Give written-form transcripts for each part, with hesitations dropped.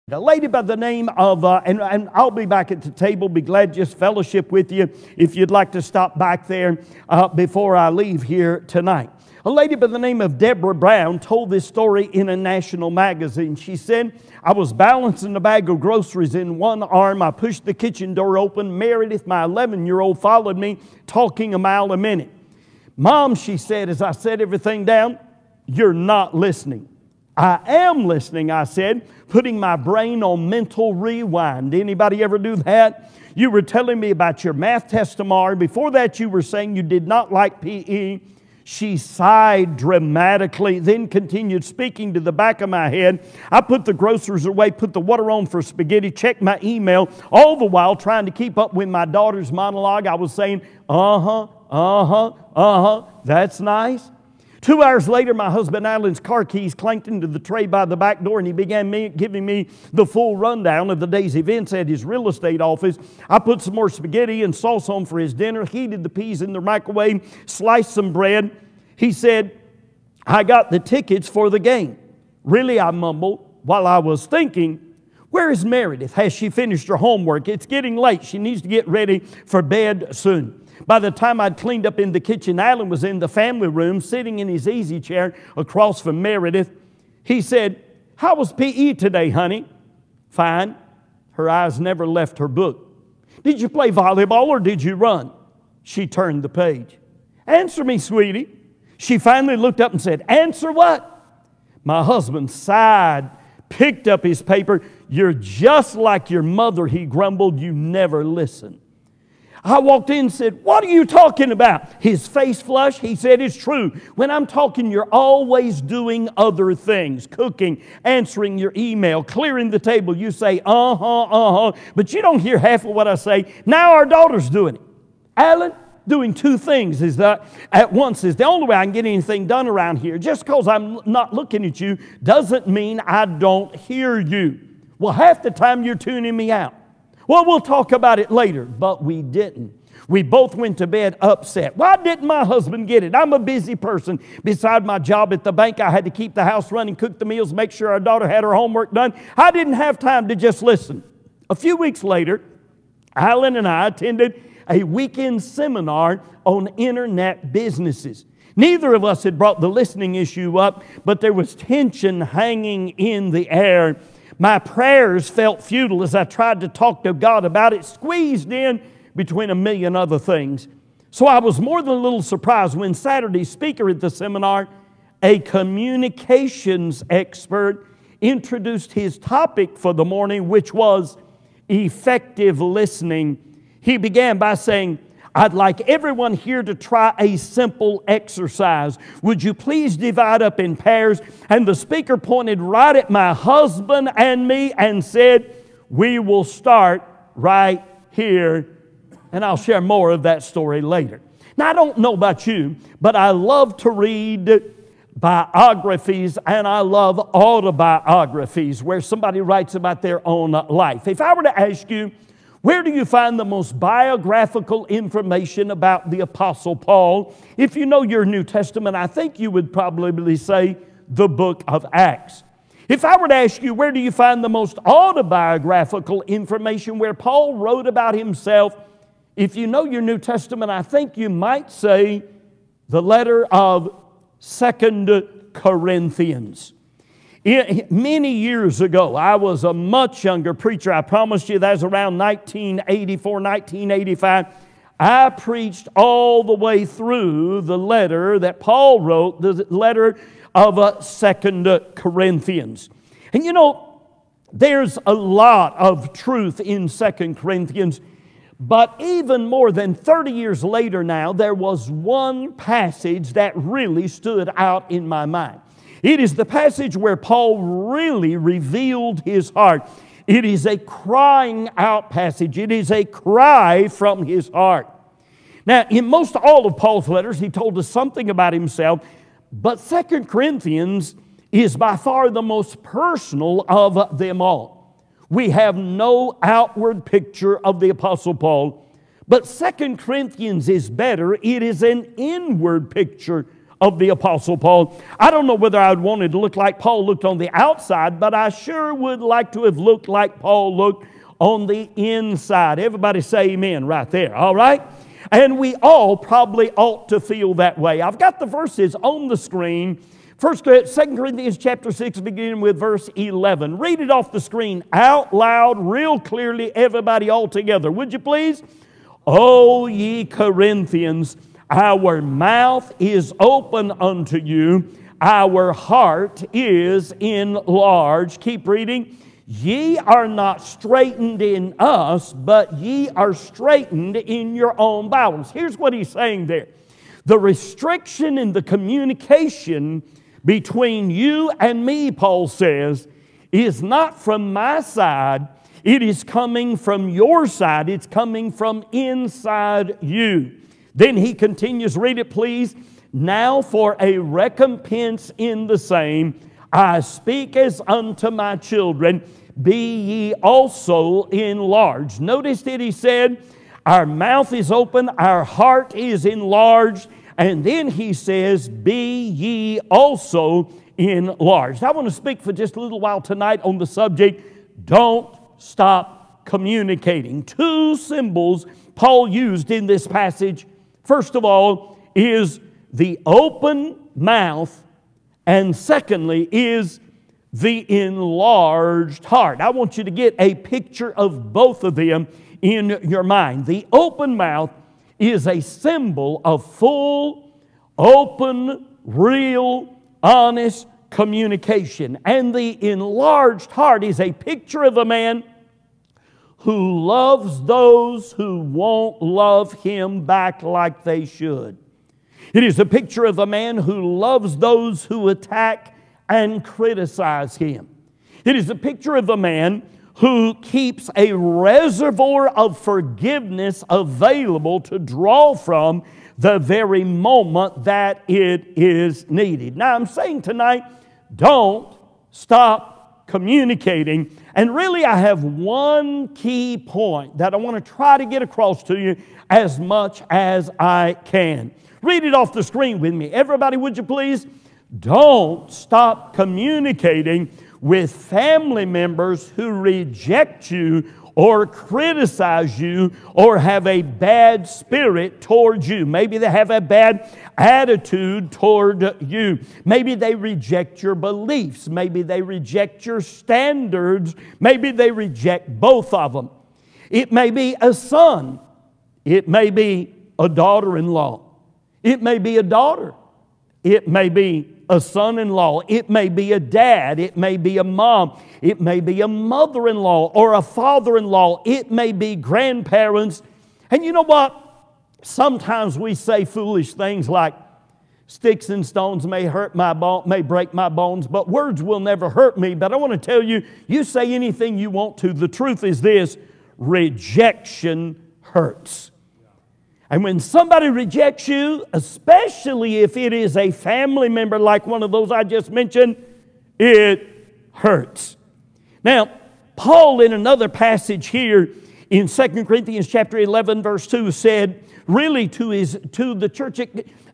A lady by the name of, and I'll be back at the table, be glad to just fellowship with you if you'd like to stop back there before I leave here tonight. A lady by the name of Deborah Brown told this story in a national magazine. She said, I was balancing a bag of groceries in one arm. I pushed the kitchen door open. Meredith, my 11-year-old, followed me, talking a mile a minute. Mom, she said, as I set everything down, you're not listening. I am listening, I said, putting my brain on mental rewind. Anybody ever do that? You were telling me about your math test tomorrow. Before that, you were saying you did not like PE. She sighed dramatically, then continued speaking to the back of my head. I put the groceries away, put the water on for spaghetti, checked my email, all the while trying to keep up with my daughter's monologue. I was saying, that's nice. 2 hours later, my husband Alan's car keys clanked into the tray by the back door, and he began giving me the full rundown of the day's events at his real estate office. I put some more spaghetti and sauce on for his dinner, heated the peas in the microwave, sliced some bread. He said, I got the tickets for the game. Really, I mumbled while I was thinking, where is Meredith? Has she finished her homework? It's getting late. She needs to get ready for bed soon. By the time I'd cleaned up in the kitchen, Alan was in the family room, sitting in his easy chair across from Meredith. He said, how was PE today, honey? Fine. Her eyes never left her book. Did you play volleyball or did you run? She turned the page. Answer me, sweetie. She finally looked up and said, answer what? My husband sighed, picked up his paper. You're just like your mother, he grumbled. You never listen. I walked in and said, what are you talking about? His face flushed. He said, it's true. When I'm talking, you're always doing other things. Cooking, answering your email, clearing the table. You say, but you don't hear half of what I say. Now our daughter's doing it. Alan, doing two things at once is the only way I can get anything done around here. Just because I'm not looking at you doesn't mean I don't hear you. Well, half the time you're tuning me out. Well, we'll talk about it later, but we didn't. We both went to bed upset. Why didn't my husband get it? I'm a busy person. Beside my job at the bank, I had to keep the house running, cook the meals, make sure our daughter had her homework done. I didn't have time to just listen. A few weeks later, Alan and I attended a weekend seminar on internet businesses. Neither of us had brought the listening issue up, but there was tension hanging in the air. My prayers felt futile as I tried to talk to God about it, squeezed in between a million other things. So I was more than a little surprised when Saturday's speaker at the seminar, a communications expert, introduced his topic for the morning, which was effective listening. He began by saying, I'd like everyone here to try a simple exercise. Would you please divide up in pairs? And the speaker pointed right at my husband and me and said, we will start right here. And I'll share more of that story later. Now, I don't know about you, but I love to read biographies and I love autobiographies where somebody writes about their own life. If I were to ask you, where do you find the most biographical information about the Apostle Paul? If you know your New Testament, I think you would probably say the book of Acts. If I were to ask you, where do you find the most autobiographical information where Paul wrote about himself? If you know your New Testament, I think you might say the letter of 2 Corinthians. Many years ago, I was a much younger preacher. I promised you that was around 1984, 1985. I preached all the way through the letter that Paul wrote, the letter of 2 Corinthians. And you know, there's a lot of truth in 2 Corinthians, but even more than 30 years later now, there was one passage that really stood out in my mind. It is the passage where Paul really revealed his heart. It is a crying out passage. It is a cry from his heart. Now, in most all of Paul's letters, he told us something about himself, but 2 Corinthians is by far the most personal of them all. We have no outward picture of the Apostle Paul, but 2 Corinthians is better. It is an inward picture of the Apostle Paul. I don't know whether I would want it to look like Paul looked on the outside, but I sure would like to have looked like Paul looked on the inside. Everybody say amen right there, all right? And we all probably ought to feel that way. I've got the verses on the screen. 2 Corinthians chapter 6, beginning with verse 11. Read it off the screen out loud, real clearly, everybody all together. Would you please? O ye Corinthians, our mouth is open unto you, our heart is enlarged. Keep reading. Ye are not straitened in us, but ye are straitened in your own bowels. Here's what he's saying there. The restriction in the communication between you and me, Paul says, is not from my side. It is coming from your side. It's coming from inside you. Then he continues, read it please. Now for a recompense in the same, I speak as unto my children, be ye also enlarged. Notice that he said, our mouth is open, our heart is enlarged, and then he says, be ye also enlarged. I want to speak for just a little while tonight on the subject, don't stop communicating. Two symbols Paul used in this passage. First of all is the open mouth, and secondly is the enlarged heart. I want you to get a picture of both of them in your mind. The open mouth is a symbol of full, open, real, honest communication. And the enlarged heart is a picture of a man who loves those who won't love him back like they should. It is a picture of a man who loves those who attack and criticize him. It is a picture of a man who keeps a reservoir of forgiveness available to draw from the very moment that it is needed. Now, I'm saying tonight, don't stop communicating. And really, I have one key point that I want to try to get across to you as much as I can. Read it off the screen with me. Everybody, would you please? Don't stop communicating with family members who reject you or criticize you or have a bad spirit towards you. Maybe they have a bad attitude toward you. Maybe they reject your beliefs. Maybe they reject your standards. Maybe they reject both of them. It may be a son. It may be a daughter-in-law. It may be a daughter. It may be a son-in-law. It may be a dad. It may be a mom. It may be a mother-in-law or a father-in-law. It may be grandparents. And you know what? Sometimes we say foolish things like, sticks and stones may hurt my bone, may break my bones, but words will never hurt me. But I want to tell you, you say anything you want to. The truth is this, rejection hurts. And when somebody rejects you, especially if it is a family member like one of those I just mentioned, it hurts. Now, Paul in another passage here in 2 Corinthians chapter 11 verse 2 said, really to the church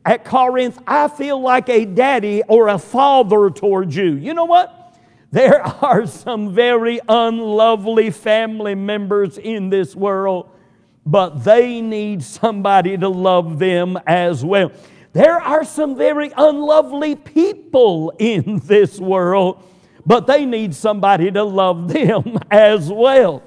at Corinth, I feel like a daddy or a father towards you. You know what? There are some very unlovely family members in this world, but they need somebody to love them as well. There are some very unlovely people in this world, but they need somebody to love them as well.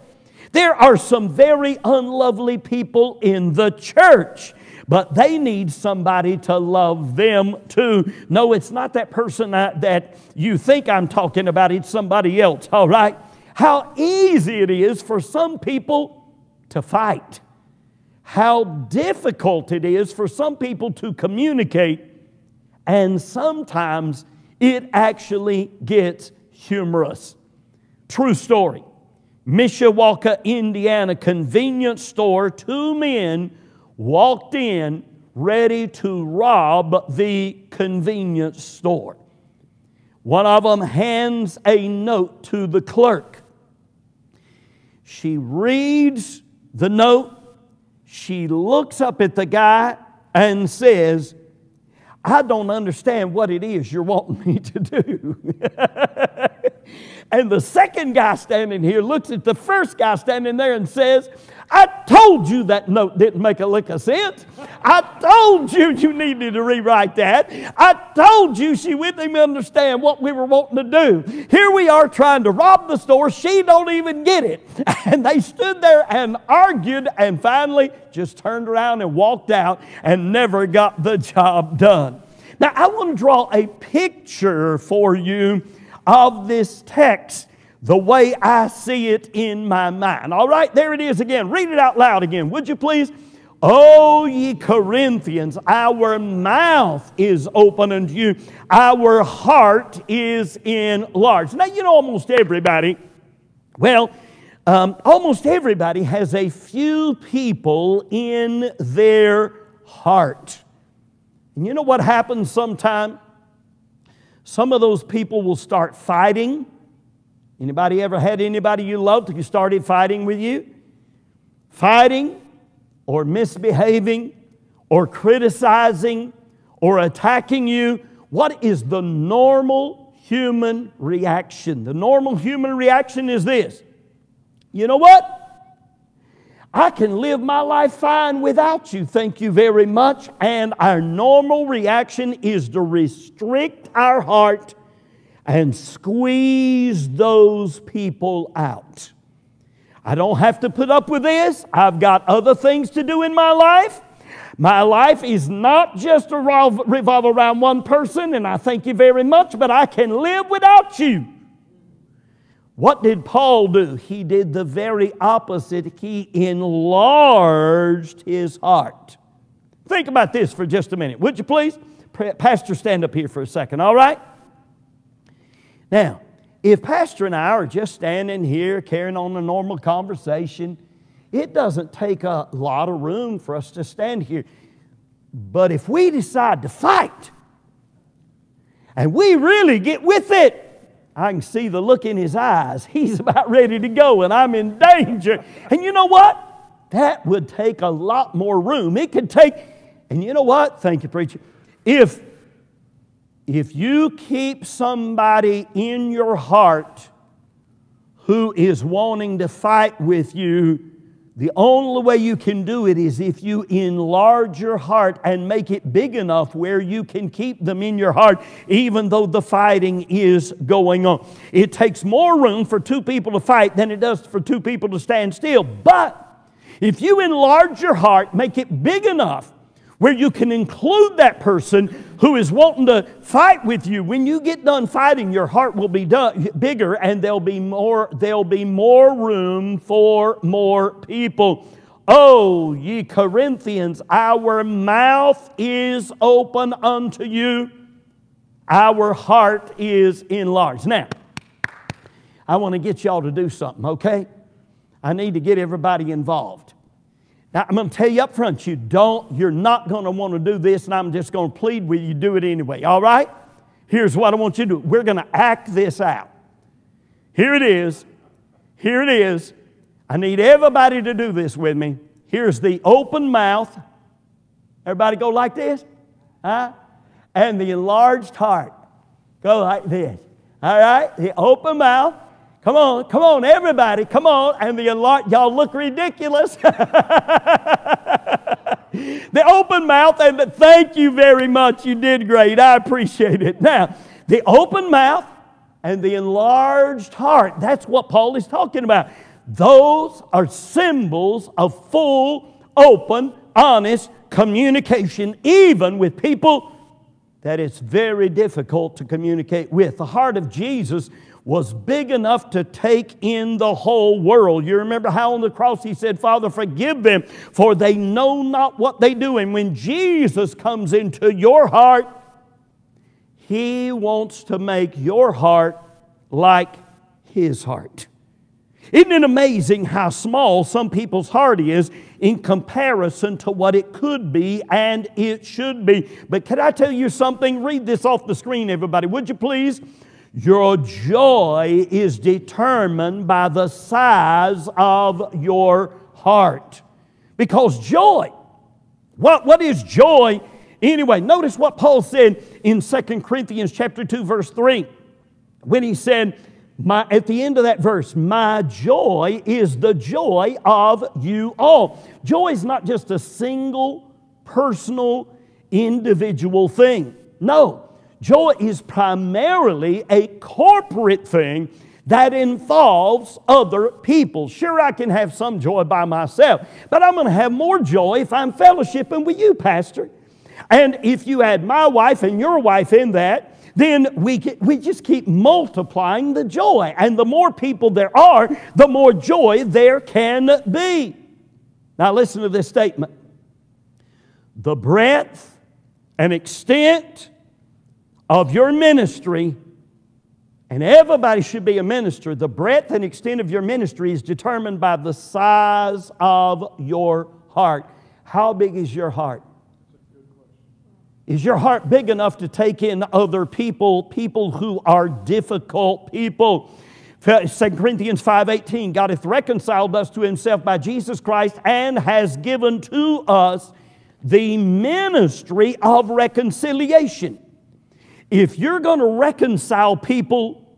There are some very unlovely people in the church, but they need somebody to love them too. No, it's not that person that you think I'm talking about. It's somebody else, all right? How easy it is for some people to fight. How difficult it is for some people to communicate, and sometimes it actually gets humorous. True story. Mishawaka, Indiana, convenience store. Two men walked in ready to rob the convenience store. One of them hands a note to the clerk. She reads the note. She looks up at the guy and says, I don't understand what it is you're wanting me to do. And the second guy standing here looks at the first guy standing there and says, I told you that note didn't make a lick of sense. I told you you needed to rewrite that. I told you she wouldn't even understand what we were wanting to do. Here we are trying to rob the store. She don't even get it. And they stood there and argued and finally just turned around and walked out and never got the job done. Now, I want to draw a picture for you of this text the way I see it in my mind. All right, there it is again. Read it out loud again, would you please? O ye Corinthians, our mouth is open unto you. Our heart is enlarged. Now, you know almost everybody, almost everybody has a few people in their heart. And you know what happens sometimes? Some of those people will start fighting. Anybody ever had anybody you loved who started fighting with you? Fighting or misbehaving or criticizing or attacking you. What is the normal human reaction? The normal human reaction is this. You know what? I can live my life fine without you, thank you very much. And our normal reaction is to restrict our heart and squeeze those people out. I don't have to put up with this. I've got other things to do in my life. My life is not just to revolve around one person, and I thank you very much, but I can live without you. What did Paul do? He did the very opposite. He enlarged his heart. Think about this for just a minute, would you please? Pastor, stand up here for a second, all right? Now, if Pastor and I are just standing here carrying on a normal conversation, it doesn't take a lot of room for us to stand here. But if we decide to fight, and we really get with it, I can see the look in his eyes. He's about ready to go, and I'm in danger. And you know what? That would take a lot more room. It could take, and you know what? Thank you, preacher. If you keep somebody in your heart who is wanting to fight with you, the only way you can do it is if you enlarge your heart and make it big enough where you can keep them in your heart even though the fighting is going on. It takes more room for two people to fight than it does for two people to stand still. But if you enlarge your heart, make it big enough where you can include that person who is wanting to fight with you. When you get done fighting, your heart will be bigger, and there'll be more room for more people. O ye Corinthians, our mouth is open unto you. Our heart is enlarged. Now, I want to get y'all to do something, okay? I need to get everybody involved. Now, I'm going to tell you up front, you're not going to want to do this, and I'm just going to plead with you, do it anyway, all right? Here's what I want you to do. We're going to act this out. Here it is. Here it is. I need everybody to do this with me. Here's the open mouth. Everybody go like this? Huh? And the enlarged heart. Go like this. All right? The open mouth. Come on, everybody, come on. And the enlarged, y'all look ridiculous. The open mouth, and thank you very much. You did great. I appreciate it. Now, the open mouth and the enlarged heart. That's what Paul is talking about. Those are symbols of full, open, honest communication, even with people that it's very difficult to communicate with. The heart of Jesus was big enough to take in the whole world. You remember how on the cross He said, Father, forgive them, for they know not what they do. And when Jesus comes into your heart, He wants to make your heart like His heart. Isn't it amazing how small some people's heart is in comparison to what it could be and it should be? But can I tell you something? Read this off the screen, everybody, would you please? Your joy is determined by the size of your heart. Because joy, what is joy Anyway, notice what Paul said in 2 Corinthians chapter 2, verse 3. When he said, at the end of that verse, my joy is the joy of you all. Joy is not just a single, personal, individual thing. No, joy is primarily a corporate thing that involves other people. Sure, I can have some joy by myself, but I'm going to have more joy if I'm fellowshipping with you, Pastor. And if you add my wife and your wife in that, then we just keep multiplying the joy. And the more people there are, the more joy there can be. Now listen to this statement. The breadth and extent of your ministry, and everybody should be a minister, the breadth and extent of your ministry is determined by the size of your heart. How big is your heart? Is your heart big enough to take in other people, people who are difficult people? 2 Corinthians 5:18, God hath reconciled us to Himself by Jesus Christ and has given to us the ministry of reconciliation. If you're going to reconcile people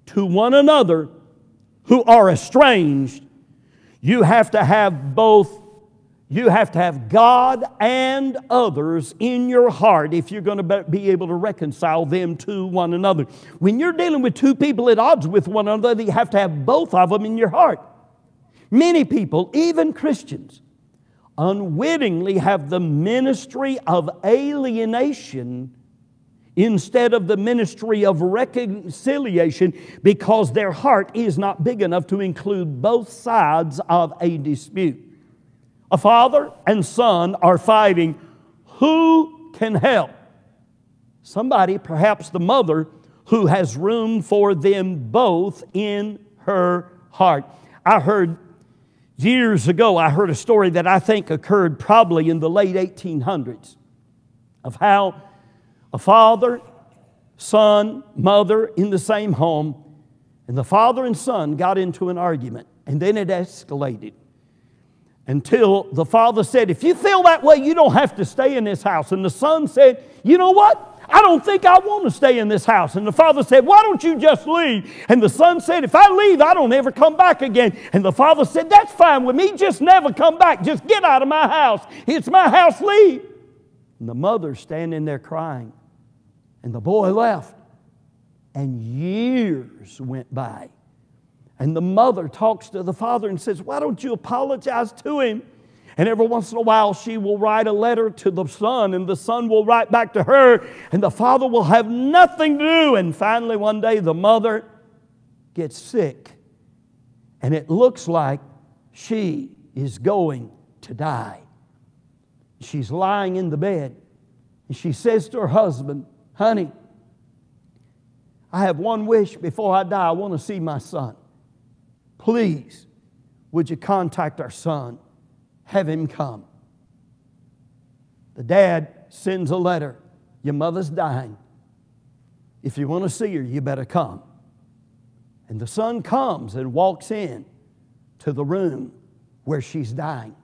to one another who are estranged, you have to have both. You have to have God and others in your heart if you're going to be able to reconcile them to one another. When you're dealing with two people at odds with one another, you have to have both of them in your heart. Many people, even Christians, unwittingly have the ministry of alienation instead of the ministry of reconciliation because their heart is not big enough to include both sides of a dispute. A father and son are fighting. Who can help? Somebody, perhaps the mother, who has room for them both in her heart. Years ago, I heard a story that I think occurred probably in the late 1800s of how a father, son, mother in the same home, and the father and son got into an argument, and then it escalated. Until the father said, if you feel that way, you don't have to stay in this house. And the son said, you know what? I don't think I want to stay in this house. And the father said, why don't you just leave? And the son said, if I leave, I don't ever come back again. And the father said, that's fine with me. Just never come back. Just get out of my house. It's my house. Leave. And the mother's standing there crying. And the boy left. And years went by. And the mother talks to the father and says, why don't you apologize to him? And every once in a while she will write a letter to the son, and the son will write back to her, and the father will have nothing to do. And finally one day the mother gets sick, and it looks like she is going to die. She's lying in the bed, and she says to her husband, honey, I have one wish before I die. I want to see my son. Please, would you contact our son? Have him come. The dad sends a letter. Your mother's dying. If you want to see her, you better come. And the son comes and walks in to the room where she's dying.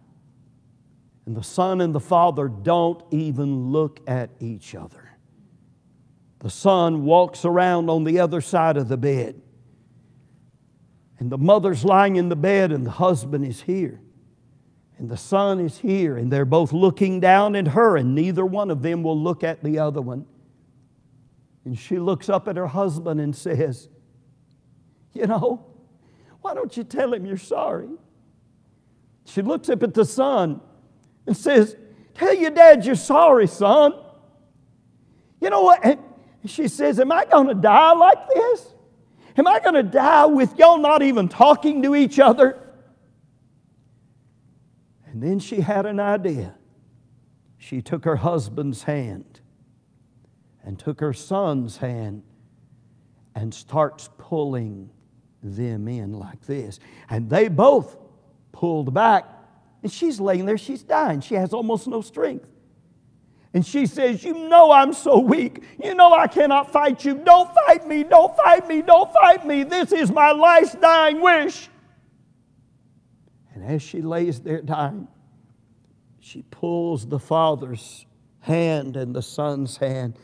And the son and the father don't even look at each other. The son walks around on the other side of the bed. And the mother's lying in the bed and the husband is here. And the son is here. And they're both looking down at her, and neither one of them will look at the other one. And she looks up at her husband and says, you know, why don't you tell him you're sorry? She looks up at the son and says, tell your dad you're sorry, son. You know what? And she says, am I going to die like this? Am I going to die with y'all not even talking to each other? And then she had an idea. She took her husband's hand and took her son's hand and starts pulling them in like this. And they both pulled back. And she's laying there, she's dying. She has almost no strength. And she says, you know I'm so weak. You know I cannot fight you. Don't fight me, don't fight me, don't fight me. This is my last dying wish. And as she lays there dying, she pulls the father's hand and the son's hand.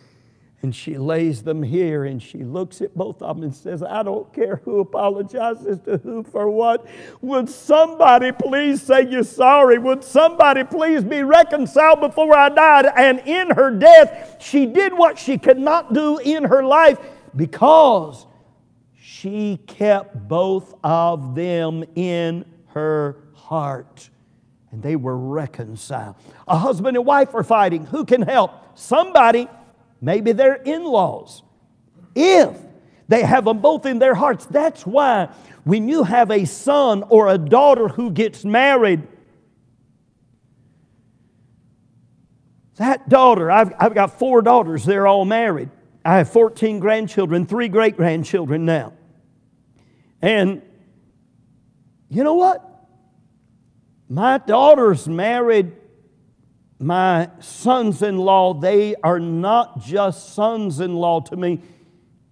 And she lays them here, and she looks at both of them and says, I don't care who apologizes to who for what. Would somebody please say you're sorry? Would somebody please be reconciled before I died? And in her death, she did what she could not do in her life because she kept both of them in her heart. And they were reconciled. A husband and wife are fighting. Who can help? Somebody. Maybe their in-laws. If they have them both in their hearts. That's why when you have a son or a daughter who gets married, that daughter, I've got 4 daughters, they're all married. I have 14 grandchildren, 3 great-grandchildren now. And you know what? My daughters married my sons-in-law. They are not just sons-in-law to me.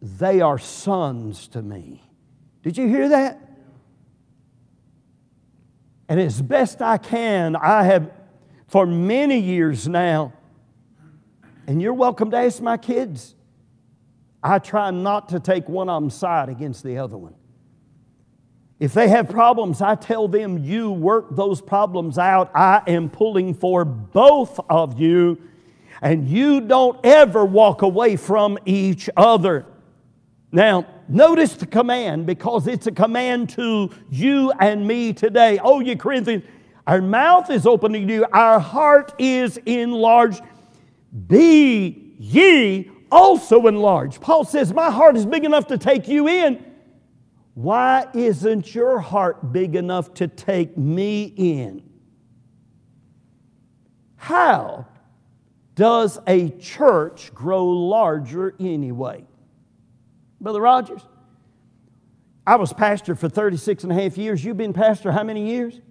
They are sons to me. Did you hear that? And as best I can, I have for many years now, and you're welcome to ask my kids, I try not to take one of them's side against the other one. If they have problems, I tell them, you work those problems out. I am pulling for both of you, and you don't ever walk away from each other. Now, notice the command, because it's a command to you and me today. Oh, you Corinthians, our mouth is open to you, our heart is enlarged. Be ye also enlarged. Paul says, my heart is big enough to take you in. Why isn't your heart big enough to take me in? How does a church grow larger anyway? Brother Rogers, I was pastor for 36 and a half years. You've been pastor how many years?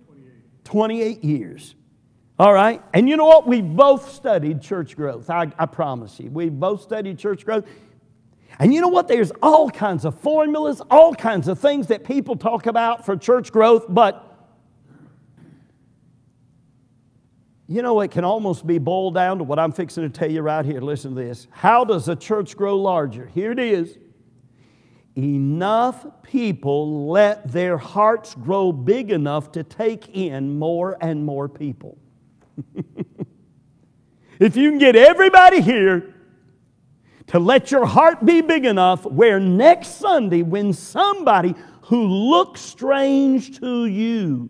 28 years. All right. And you know what? We both studied church growth. I promise you. We both studied church growth. And you know what? There's all kinds of formulas, all kinds of things that people talk about for church growth, but you know, it can almost be boiled down to what I'm fixing to tell you right here. Listen to this. How does a church grow larger? Here it is. Enough people let their hearts grow big enough to take in more and more people. If you can get everybody here to let your heart be big enough where next Sunday when somebody who looks strange to you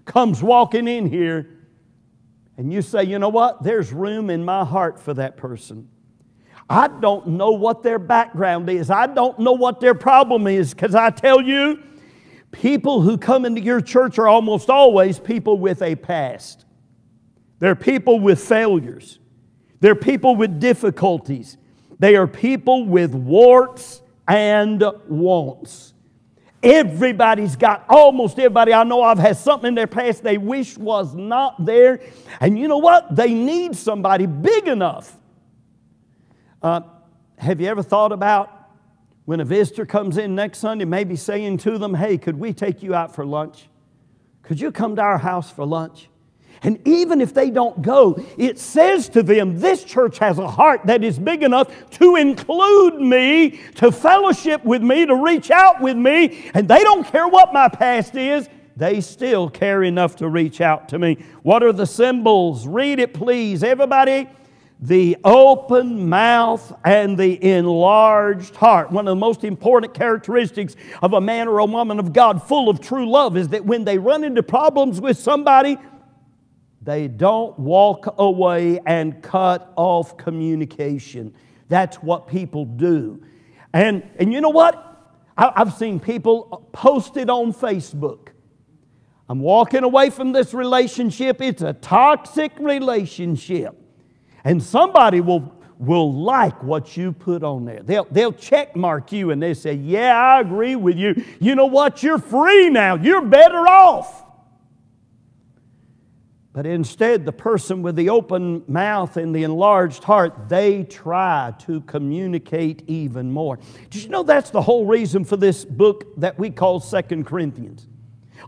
comes walking in here and you say, you know what, there's room in my heart for that person. I don't know what their background is. I don't know what their problem is, because I tell you, people who come into your church are almost always people with a past. They're people with failures. They're people with difficulties. They are people with warts and wants. Everybody's got, almost everybody I know of has something in their past they wish was not there. And you know what? They need somebody big enough. Have you ever thought about when a visitor comes in next Sunday, maybe saying to them, hey, could we take you out for lunch? Could you come to our house for lunch? And even if they don't go, it says to them, this church has a heart that is big enough to include me, to fellowship with me, to reach out with me. And they don't care what my past is. They still care enough to reach out to me. What are the symbols? Read it, please. Everybody. The open mouth and the enlarged heart. One of the most important characteristics of a man or a woman of God full of true love is that when they run into problems with somebody, they don't walk away and cut off communication. That's what people do. And you know what? I've seen people post it on Facebook. I'm walking away from this relationship. It's a toxic relationship. And somebody will like what you put on there. They'll check mark you and they say, yeah, I agree with you. You know what? You're free now. You're better off. But instead, the person with the open mouth and the enlarged heart, they try to communicate even more. Did you know that's the whole reason for this book that we call 2 Corinthians?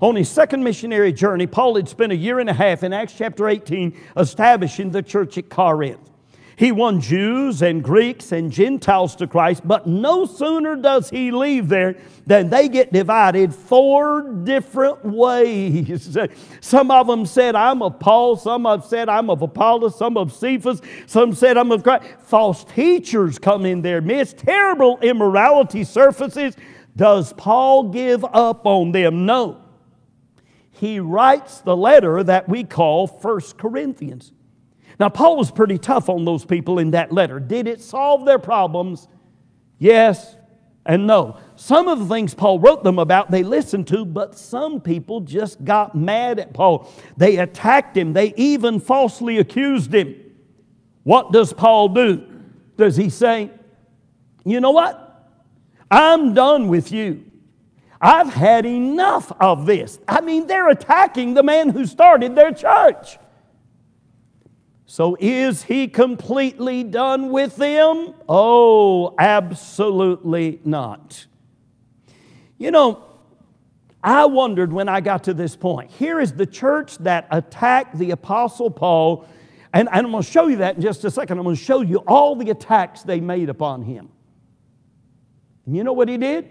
On his second missionary journey, Paul had spent a year and a half in Acts chapter 18 establishing the church at Corinth. He won Jews and Greeks and Gentiles to Christ, but no sooner does he leave there than they get divided 4 different ways. Some of them said, I'm of Paul. Some have said, I'm of Apollos. Some of Cephas. Some said, I'm of Christ. False teachers come in their midst. Terrible immorality surfaces. Does Paul give up on them? No. He writes the letter that we call 1 Corinthians. Now, Paul was pretty tough on those people in that letter. Did it solve their problems? Yes and no. Some of the things Paul wrote them about, they listened to, but some people just got mad at Paul. They attacked him. They even falsely accused him. What does Paul do? Does he say, you know what? I'm done with you. I've had enough of this. I mean, they're attacking the man who started their church. So is he completely done with them? Oh, absolutely not. You know, I wondered when I got to this point. Here is the church that attacked the Apostle Paul, and I'm going to show you that in just a second. I'm going to show you all the attacks they made upon him. And you know what he did?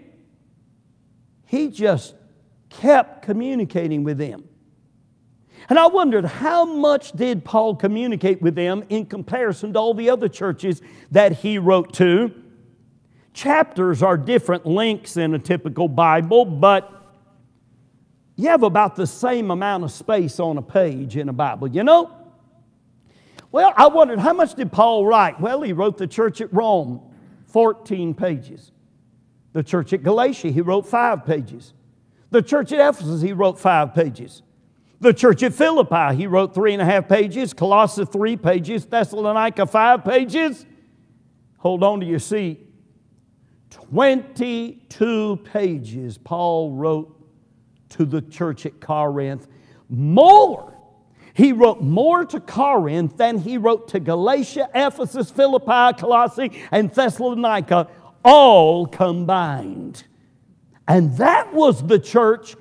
He just kept communicating with them. And I wondered, how much did Paul communicate with them in comparison to all the other churches that he wrote to? Chapters are different lengths in a typical Bible, but you have about the same amount of space on a page in a Bible, you know? Well, I wondered, how much did Paul write? Well, he wrote the church at Rome, 14 pages. The church at Galatia, he wrote 5 pages. The church at Ephesus, he wrote 5 pages. The church at Philippi, he wrote 3.5 pages. Colossae, 3 pages. Thessalonica, 5 pages. Hold on to your seat. 22 pages Paul wrote to the church at Corinth. More. He wrote more to Corinth than he wrote to Galatia, Ephesus, Philippi, Colossae, and Thessalonica, all combined. And that was the church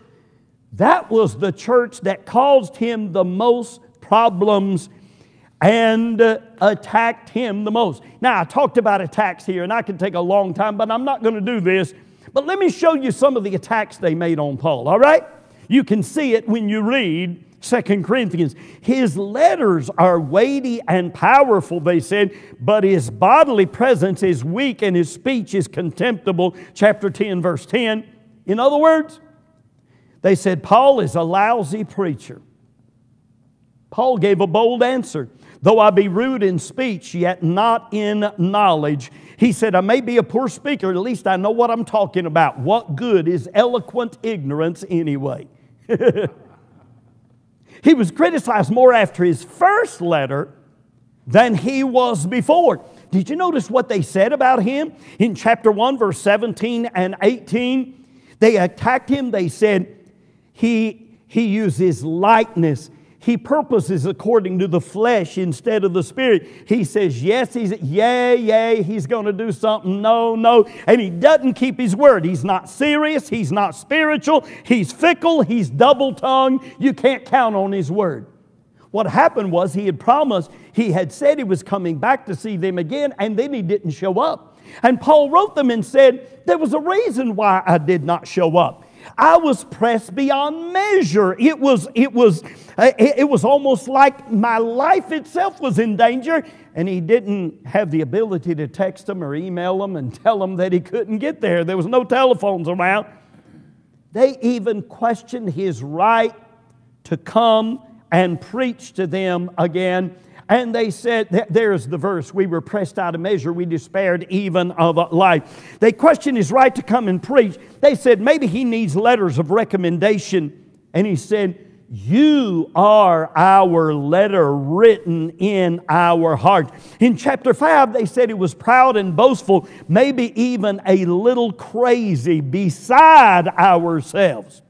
that caused him the most problems and attacked him the most. Now, I talked about attacks here, and I could take a long time, but I'm not going to do this. But let me show you some of the attacks they made on Paul, all right? You can see it when you read 2 Corinthians. His letters are weighty and powerful, they said, but his bodily presence is weak and his speech is contemptible. Chapter 10, verse 10. In other words, they said, Paul is a lousy preacher. Paul gave a bold answer. Though I be rude in speech, yet not in knowledge. He said, I may be a poor speaker, at least I know what I'm talking about. What good is eloquent ignorance anyway? He was criticized more after his first letter than he was before. Did you notice what they said about him? In chapter 1, verse 17 and 18, they attacked him. They said, He uses lightness. He purposes according to the flesh instead of the spirit. He says yes, yay, he's going to do something, no. And he doesn't keep his word. He's not serious. He's not spiritual. He's fickle. He's double-tongued. You can't count on his word. What happened was he had promised, he had said he was coming back to see them again, and then he didn't show up. And Paul wrote them and said, there was a reason why I did not show up. I was pressed beyond measure. It was almost like my life itself was in danger, and he didn't have the ability to text them or email them and tell them that he couldn't get there. There was no telephones around. They even questioned his right to come and preach to them again. And they said, there's the verse, we were pressed out of measure, we despaired even of life. They questioned his right to come and preach. They said, maybe he needs letters of recommendation. And he said, you are our letter written in our heart. In chapter 5, they said he was proud and boastful, maybe even a little crazy, beside ourselves.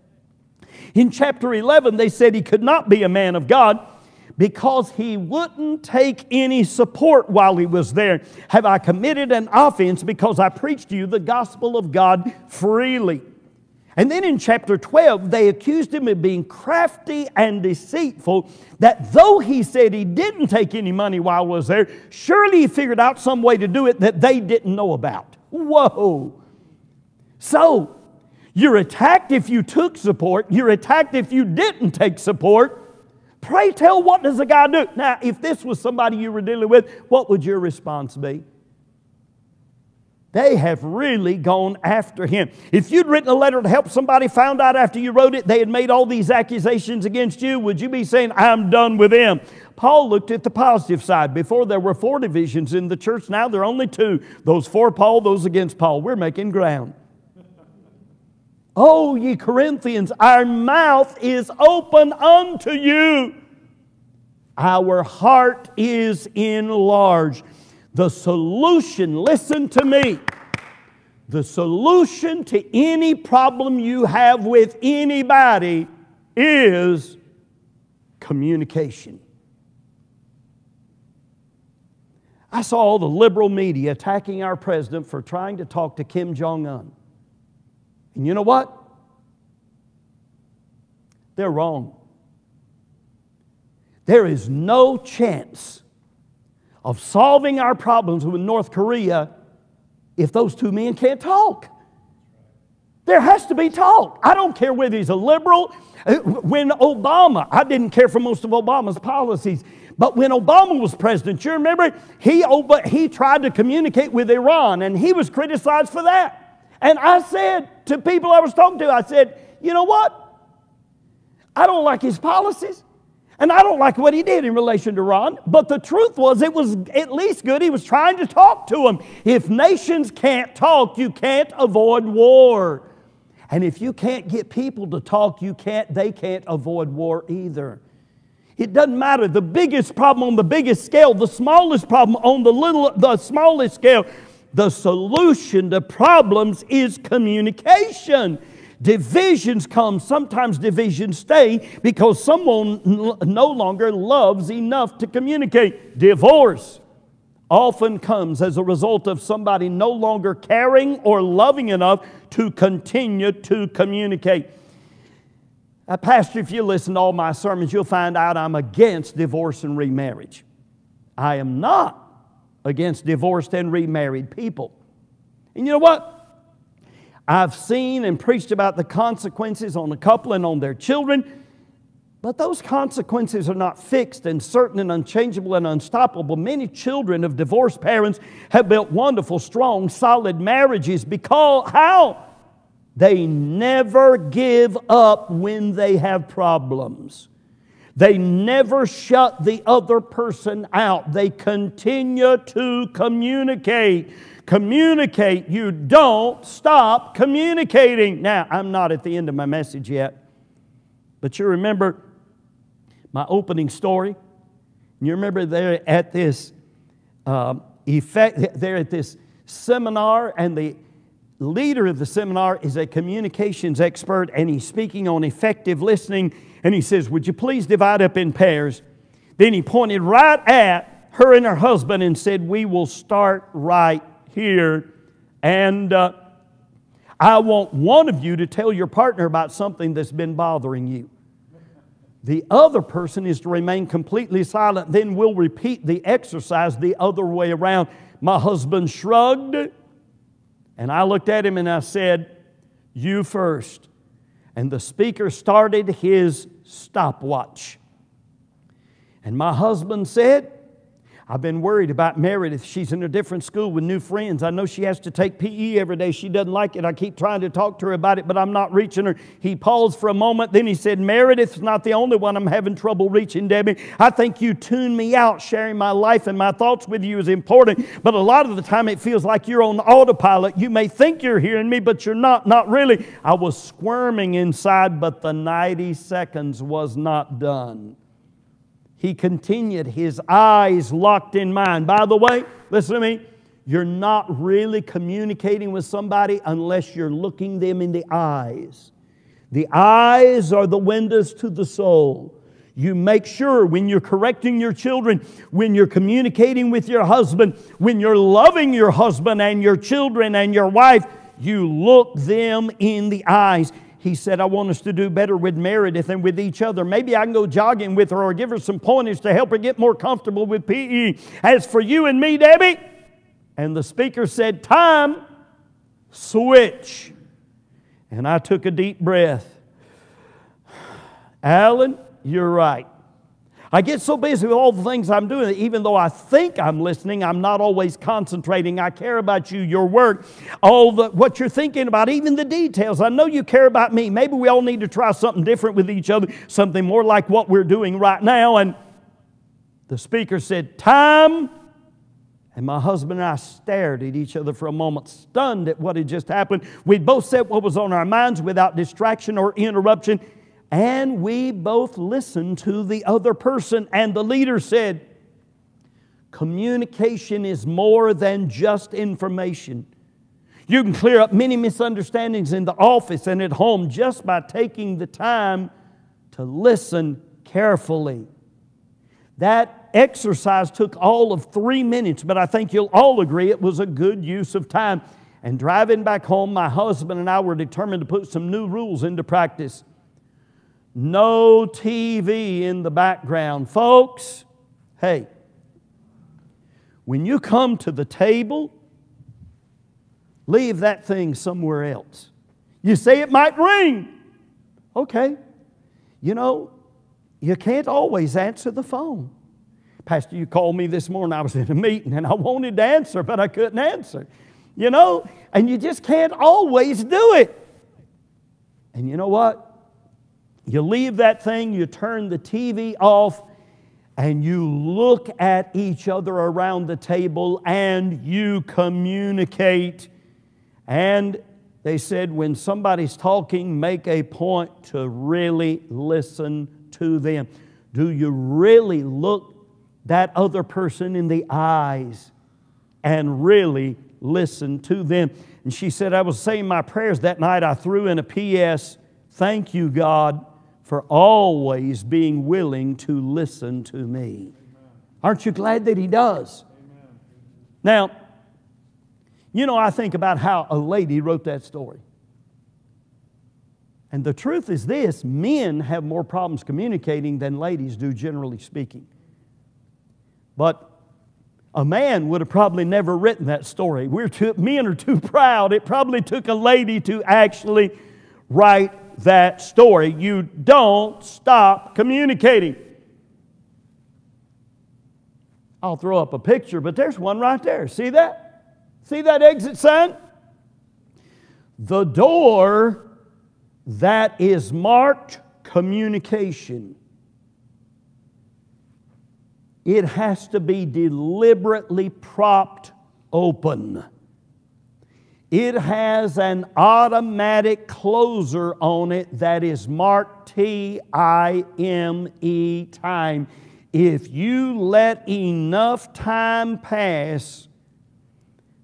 In chapter 11, they said he could not be a man of God, because he wouldn't take any support while he was there. Have I committed an offense because I preached to you the gospel of God freely? And then in chapter 12, they accused him of being crafty and deceitful, that though he said he didn't take any money while he was there, surely he figured out some way to do it that they didn't know about. Whoa! So, you're attacked if you took support. You're attacked if you didn't take support. Pray tell, what does the guy do? Now, if this was somebody you were dealing with, what would your response be? They have really gone after him. If you'd written a letter to help somebody, found out after you wrote it they had made all these accusations against you, would you be saying, I'm done with them? Paul looked at the positive side. Before there were 4 divisions in the church, now there are only 2. Those for Paul, those against Paul. We're making ground. Oh, ye Corinthians, our mouth is open unto you. Our heart is enlarged. The solution, listen to me, the solution to any problem you have with anybody is communication. I saw all the liberal media attacking our president for trying to talk to Kim Jong-un. And you know what? They're wrong. There is no chance of solving our problems with North Korea if those 2 men can't talk. There has to be talk. I don't care whether he's a liberal. When Obama, I didn't care for most of Obama's policies, but when Obama was president, you remember, he tried to communicate with Iran, and he was criticized for that. And I said to people I was talking to, I said, you know what? I don't like his policies. And I don't like what he did in relation to Iran, but the truth was it was at least good he was trying to talk to them. If nations can't talk, you can't avoid war. And if you can't get people to talk, they can't avoid war either. It doesn't matter. The biggest problem on the biggest scale, the smallest problem on the smallest scale, the solution to problems is communication. Divisions come, sometimes divisions stay because someone no longer loves enough to communicate. Divorce often comes as a result of somebody no longer caring or loving enough to continue to communicate. Pastor, if you listen to all my sermons, you'll find out I'm against divorce and remarriage. I am not against divorced and remarried people. And you know what? I've seen and preached about the consequences on a couple and on their children, but those consequences are not fixed and certain and unchangeable and unstoppable. Many children of divorced parents have built wonderful, strong, solid marriages because how? They never give up when they have problems. They never shut the other person out. They continue to communicate. Communicate. You don't stop communicating. Now, I'm not at the end of my message yet, but you remember my opening story? You remember they're at this seminar, and the leader of the seminar is a communications expert, and he's speaking on effective listening, and he says, would you please divide up in pairs? Then he pointed right at her and her husband and said, we will start right here, and I want one of you to tell your partner about something that's been bothering you. The other person is to remain completely silent. Then we'll repeat the exercise the other way around. My husband shrugged, and I looked at him and I said, you first. And the speaker started his stopwatch. And my husband said, I've been worried about Meredith. She's in a different school with new friends. I know she has to take PE every day. She doesn't like it. I keep trying to talk to her about it, but I'm not reaching her. He paused for a moment. Then he said, Meredith's not the only one I'm having trouble reaching, Debbie. I think you tune me out. Sharing my life and my thoughts with you is important, but a lot of the time it feels like you're on autopilot. You may think you're hearing me, but you're not really. I was squirming inside, but the 90 seconds was not done. He continued, his eyes locked in mine. By the way, listen to me. You're not really communicating with somebody unless you're looking them in the eyes. The eyes are the windows to the soul. You make sure when you're correcting your children, when you're communicating with your husband, when you're loving your husband and your children and your wife, you look them in the eyes. he said, I want us to do better with Meredith and with each other. Maybe I can go jogging with her or give her some pointers to help her get more comfortable with PE. As for you and me, Debbie, and the speaker said, time, switch. And I took a deep breath. Alan, you're right. I get so busy with all the things I'm doing that even though I think I'm listening, I'm not always concentrating. I care about you, your work, what you're thinking about, even the details. I know you care about me. Maybe we all need to try something different with each other, something more like what we're doing right now. And the speaker said, time. And my husband and I stared at each other for a moment, stunned at what had just happened. We both said what was on our minds without distraction or interruption. And we both listened to the other person. And the leader said, communication is more than just information. You can clear up many misunderstandings in the office and at home just by taking the time to listen carefully. That exercise took all of 3 minutes, but I think you'll all agree it was a good use of time. And driving back home, my husband and I were determined to put some new rules into practice. No TV in the background. Folks, hey, when you come to the table, leave that thing somewhere else. You say it might ring. Okay. You know, you can't always answer the phone. Pastor, you called me this morning. I was in a meeting and I wanted to answer, but I couldn't answer. You know, and you just can't always do it. And you know what? You leave that thing, you turn the TV off, and you look at each other around the table and you communicate. And they said when somebody's talking, make a point to really listen to them. Do you really look that other person in the eyes and really listen to them? And she said, I was saying my prayers that night. I threw in a P.S., thank you, God, for always being willing to listen to me. Amen. Aren't you glad that He does? Amen. Now, you know, I think about how a lady wrote that story. And the truth is this, men have more problems communicating than ladies do, generally speaking. But a man would have probably never written that story. Men are too proud. It probably took a lady to actually write that story. You don't stop communicating. I'll throw up a picture, but there's one right there. See that? See that exit sign? The door that is marked communication. It has to be deliberately propped open. It has an automatic closer on it that is marked T-I-M-E, time. If you let enough time pass,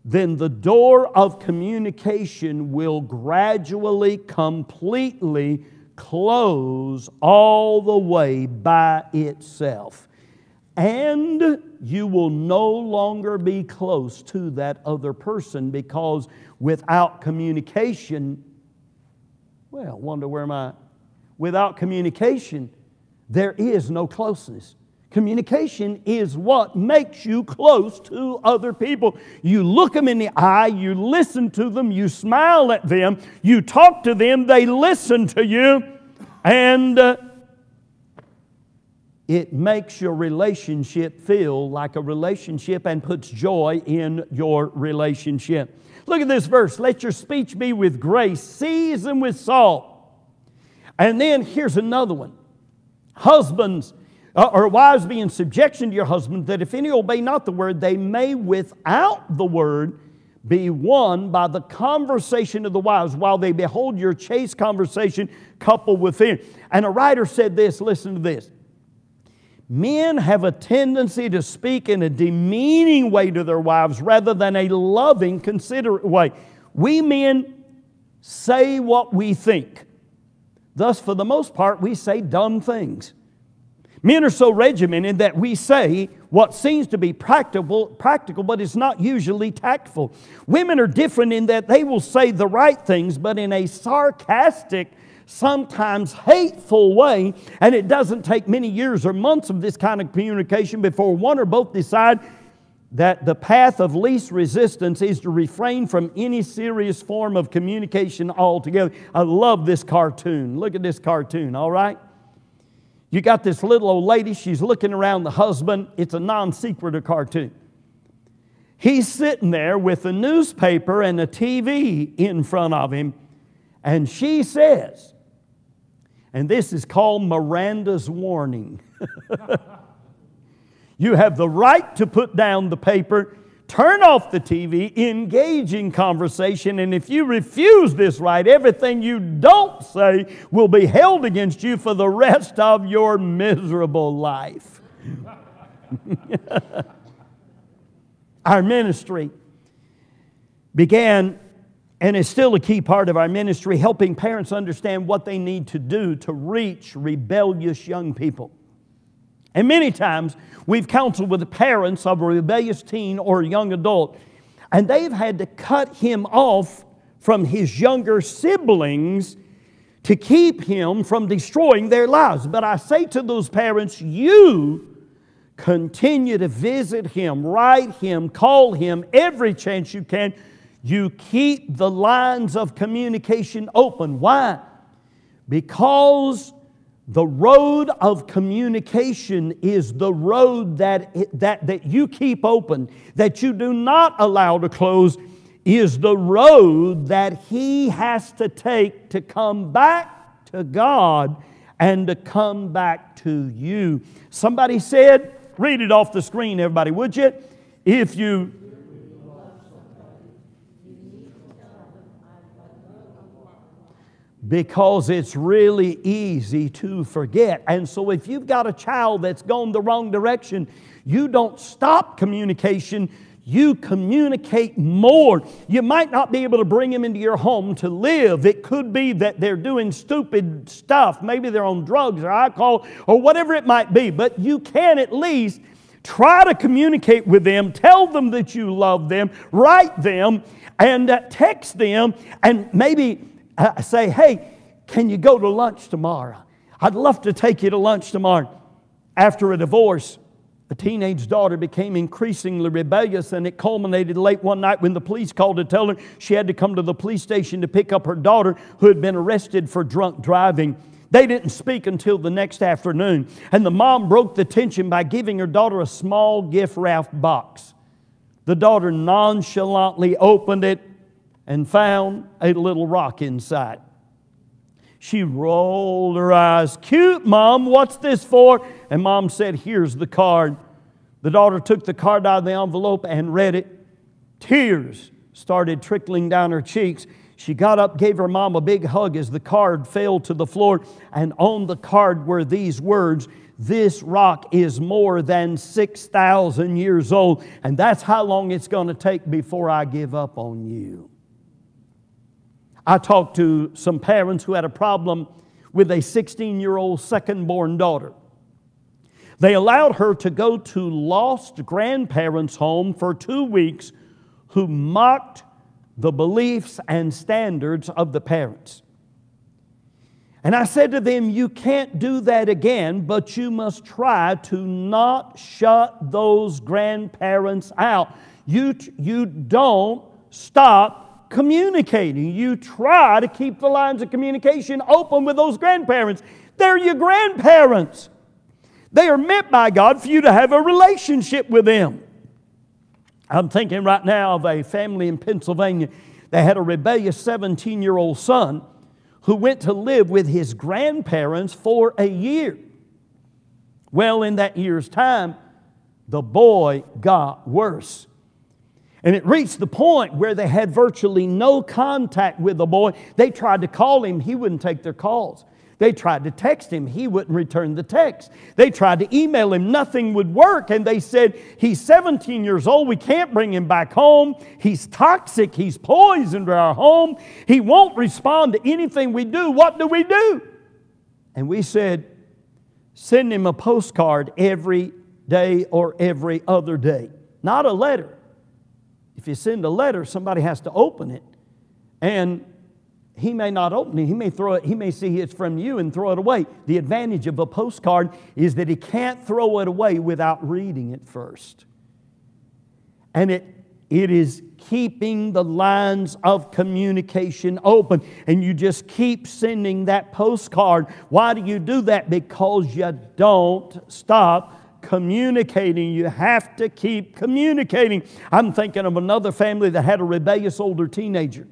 then the door of communication will gradually, completely close all the way by itself. And you will no longer be close to that other person because without communication, well, wonder where am I? Without communication, there is no closeness. Communication is what makes you close to other people. You look them in the eye, you listen to them, you smile at them, you talk to them, they listen to you, and it makes your relationship feel like a relationship and puts joy in your relationship. Look at this verse. Let your speech be with grace, seasoned with salt. And then here's another one. Husbands, or wives, be in subjection to your husband, that if any obey not the word, they may without the word be won by the conversation of the wives, while they behold your chaste conversation coupled within. And a writer said this, listen to this. Men have a tendency to speak in a demeaning way to their wives rather than a loving, considerate way. We men say what we think. Thus, for the most part, we say dumb things. Men are so regimented that we say what seems to be practical, but it's not usually tactful. Women are different in that they will say the right things, but in a sarcastic sometimes hateful way, and it doesn't take many years or months of this kind of communication before one or both decide that the path of least resistance is to refrain from any serious form of communication altogether. I love this cartoon. Look at this cartoon, all right? You got this little old lady, she's looking around the husband. It's a non-sequitur cartoon. He's sitting there with a newspaper and a TV in front of him, and she says, and this is called Miranda's warning. You have the right to put down the paper, turn off the TV, engage in conversation, and if you refuse this right, everything you don't say will be held against you for the rest of your miserable life. Our ministry began, and is still a key part of our ministry, helping parents understand what they need to do to reach rebellious young people. And many times we've counseled with the parents of a rebellious teen or young adult, and they've had to cut him off from his younger siblings to keep him from destroying their lives. But I say to those parents, you continue to visit him, write him, call him every chance you can. You keep the lines of communication open. Why? Because the road of communication is the road that you keep open, that you do not allow to close, is the road that he has to take to come back to God and to come back to you. Somebody said, read it off the screen, everybody, would you? If you... Because it's really easy to forget. And so if you've got a child that's gone the wrong direction, you don't stop communication, you communicate more. You might not be able to bring them into your home to live. It could be that they're doing stupid stuff. Maybe they're on drugs or alcohol or whatever it might be. But you can at least try to communicate with them, tell them that you love them, write them, and text them, and maybe say, hey, can you go to lunch tomorrow? I'd love to take you to lunch tomorrow. After a divorce, a teenage daughter became increasingly rebellious, and it culminated late one night when the police called to tell her she had to come to the police station to pick up her daughter who had been arrested for drunk driving. They didn't speak until the next afternoon, and the mom broke the tension by giving her daughter a small gift-wrapped box. The daughter nonchalantly opened it and found a little rock inside. She rolled her eyes. Cute, Mom, what's this for? And Mom said, here's the card. The daughter took the card out of the envelope and read it. Tears started trickling down her cheeks. She got up, gave her mom a big hug as the card fell to the floor. And on the card were these words, this rock is more than 6,000 years old. And that's how long it's going to take before I give up on you. I talked to some parents who had a problem with a 16-year-old second-born daughter. They allowed her to go to lost grandparents' home for 2 weeks who mocked the beliefs and standards of the parents. And I said to them, you can't do that again, but you must try to not shut those grandparents out. You don't stop communicating. You try to keep the lines of communication open with those grandparents. They're your grandparents. They are meant by God for you to have a relationship with them. I'm thinking right now of a family in Pennsylvania that had a rebellious 17-year-old son who went to live with his grandparents for a year. Well, in that year's time, the boy got worse. And it reached the point where they had virtually no contact with the boy. They tried to call him. He wouldn't take their calls. They tried to text him. He wouldn't return the text. They tried to email him. Nothing would work. And they said, he's 17 years old. We can't bring him back home. He's toxic. He's poison to our home. He won't respond to anything we do. What do we do? And we said, send him a postcard every day or every other day. Not a letter. If you send a letter, somebody has to open it. And he may not open it. He may throw it. He may see it's from you and throw it away. The advantage of a postcard is that he can't throw it away without reading it first. And it is keeping the lines of communication open. And you just keep sending that postcard. Why do you do that? Because you don't stop communicating. You have to keep communicating. I'm thinking of another family that had a rebellious older teenager.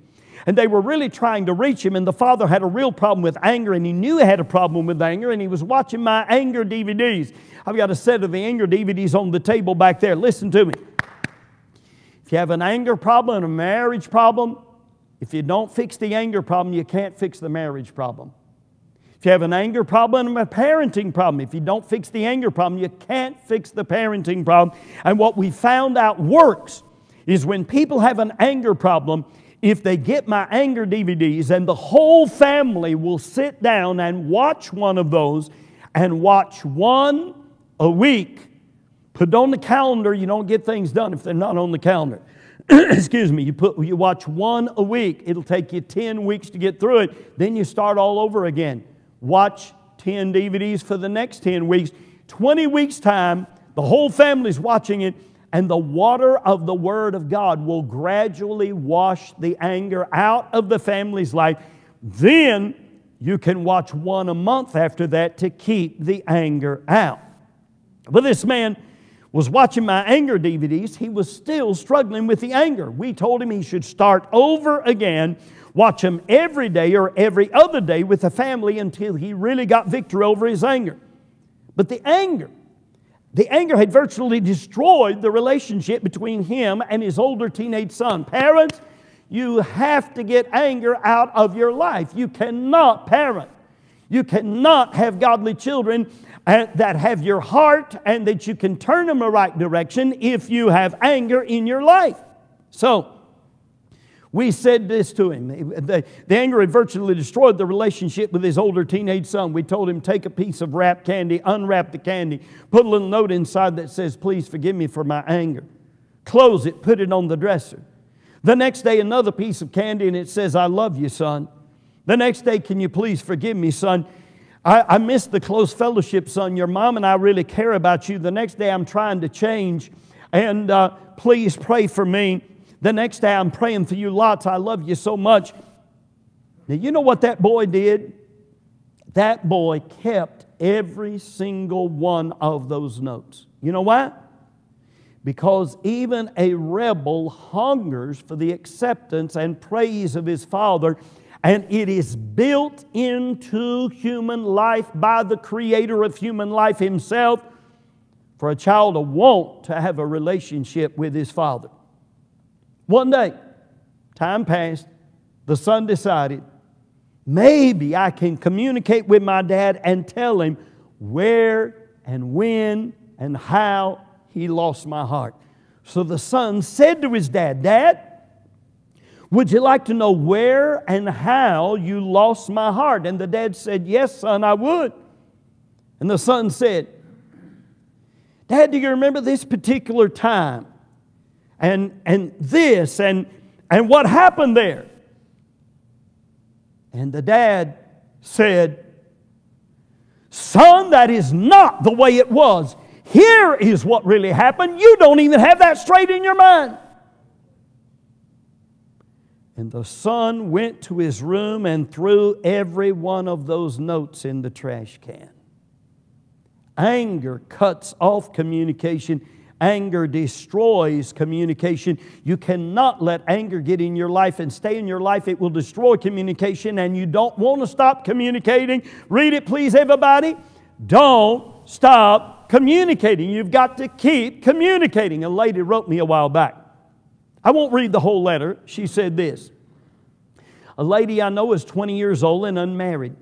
And they were really trying to reach him, and the father had a real problem with anger, and he knew he had a problem with anger, and he was watching my anger DVDs. I've got a set of the anger DVDs on the table back there. Listen to me. If you have an anger problem and a marriage problem, if you don't fix the anger problem, you can't fix the marriage problem. If you have an anger problem and a parenting problem, if you don't fix the anger problem, you can't fix the parenting problem. And what we found out works is when people have an anger problem, if they get my anger DVDs, and the whole family will sit down and watch one of those, and watch one a week. Put it on the calendar. You don't get things done if they're not on the calendar. Excuse me. You watch one a week. It'll take you 10 weeks to get through it. Then you start all over again. Watch 10 DVDs for the next 10 weeks. 20 weeks time, the whole family's watching it, and the water of the Word of God will gradually wash the anger out of the family's life. Then you can watch one a month after that to keep the anger out. But this man was watching my anger DVDs. He was still struggling with the anger. We told him he should start over again, watch them every day or every other day with the family until he really got victory over his anger. But the anger had virtually destroyed the relationship between him and his older teenage son. Parents, you have to get anger out of your life. You cannot parent. You cannot have godly children that have your heart and that you can turn them the right direction if you have anger in your life. So, we said this to him. The anger had virtually destroyed the relationship with his older teenage son. We told him, take a piece of wrapped candy, unwrap the candy, put a little note inside that says, please forgive me for my anger. Close it, put it on the dresser. The next day, another piece of candy, and it says, I love you, son. The next day, can you please forgive me, son? I miss the close fellowship, son. Your mom and I really care about you. The next day, I'm trying to change, and please pray for me. The next day, I'm praying for you lots. I love you so much. Now, you know what that boy did? That boy kept every single one of those notes. You know why? Because even a rebel hungers for the acceptance and praise of his father, and it is built into human life by the creator of human life himself for a child to want to have a relationship with his father. One day, time passed, the son decided, maybe I can communicate with my dad and tell him where and when and how he lost my heart. So the son said to his dad, Dad, would you like to know where and how you lost my heart? And the dad said, yes, son, I would. And the son said, Dad, do you remember this particular time? And this, and what happened there? And the dad said, son, that is not the way it was. Here is what really happened. You don't even have that straight in your mind. And the son went to his room and threw every one of those notes in the trash can. Anger cuts off communication. Anger destroys communication. You cannot let anger get in your life and stay in your life. It will destroy communication, and you don't want to stop communicating. Read it, please, everybody. Don't stop communicating. You've got to keep communicating. A lady wrote me a while back. I won't read the whole letter. She said this. A lady I know is 20 years old and unmarried.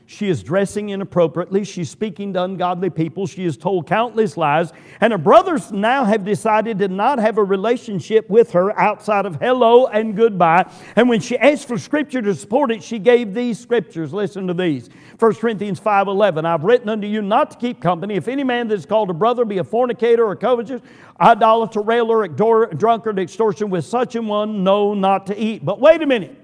She is dressing inappropriately. She's speaking to ungodly people. She has told countless lies. And her brothers now have decided to not have a relationship with her outside of hello and goodbye. And when she asked for Scripture to support it, she gave these Scriptures. Listen to these. 1 Corinthians 5:11. I've written unto you not to keep company. If any man that is called a brother be a fornicator or covetous, idolater, railer, drunkard, extortion, with such an one, no, not to eat. But wait a minute.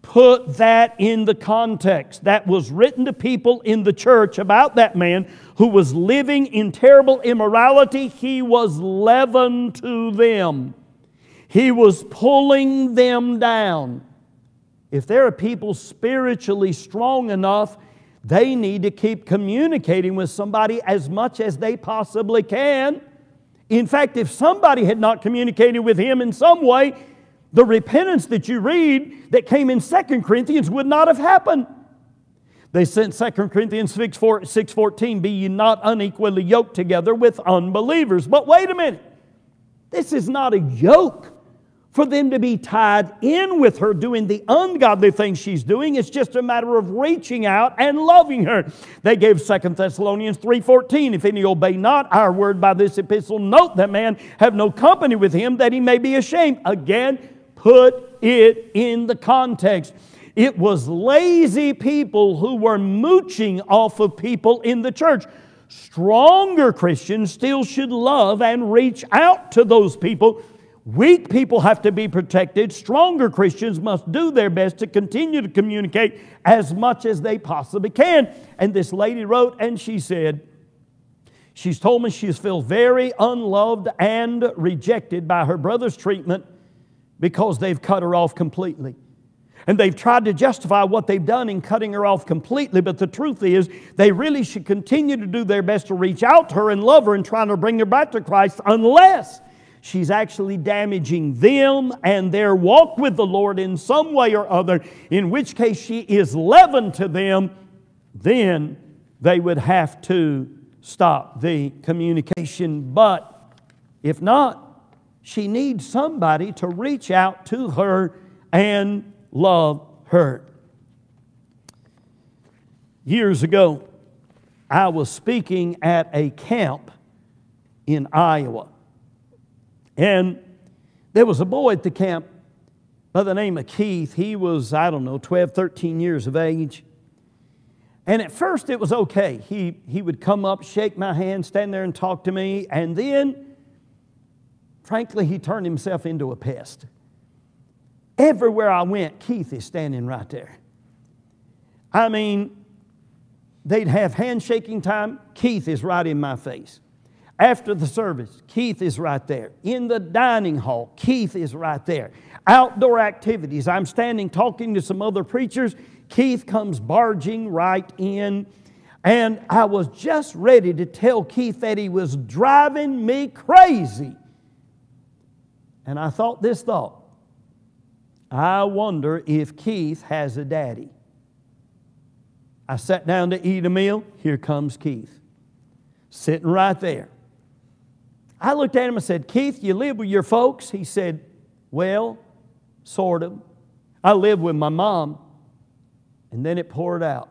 Put that in the context. That was written to people in the church about that man who was living in terrible immorality. He was leaven to them. He was pulling them down. If there are people spiritually strong enough, they need to keep communicating with somebody as much as they possibly can. In fact, if somebody had not communicated with him in some way, the repentance that you read that came in 2 Corinthians would not have happened. They sent 2 Corinthians 6:14, be ye not unequally yoked together with unbelievers. But wait a minute. This is not a yoke for them to be tied in with her doing the ungodly things she's doing. It's just a matter of reaching out and loving her. They gave 2 Thessalonians 3:14, if any obey not our word by this epistle, note that man have no company with him, that he may be ashamed. Again, put it in the context. It was lazy people who were mooching off of people in the church. Stronger Christians still should love and reach out to those people. Weak people have to be protected. Stronger Christians must do their best to continue to communicate as much as they possibly can. And this lady wrote, and she said, she's told me she feels very unloved and rejected by her brother's treatment because they've cut her off completely. And they've tried to justify what they've done in cutting her off completely, but the truth is they really should continue to do their best to reach out to her and love her and trying to bring her back to Christ, unless she's actually damaging them and their walk with the Lord in some way or other, in which case she is leaven to them. Then they would have to stop the communication. But if not, she needs somebody to reach out to her and love her. Years ago, I was speaking at a camp in Iowa. And there was a boy at the camp by the name of Keith. He was, 12, 13 years of age. And at first it was okay. He would come up, shake my hand, stand there and talk to me. And then, frankly, he turned himself into a pest. Everywhere I went, Keith is standing right there. I mean, they'd have handshaking time. Keith is right in my face. After the service, Keith is right there. In the dining hall, Keith is right there. Outdoor activities, I'm standing talking to some other preachers. Keith comes barging right in. And I was just ready to tell Keith that he was driving me crazy. And I thought this thought. I wonder if Keith has a daddy. I sat down to eat a meal. Here comes Keith, sitting right there. I looked at him and said, Keith, you live with your folks? He said, well, sort of. I live with my mom. And then it poured out.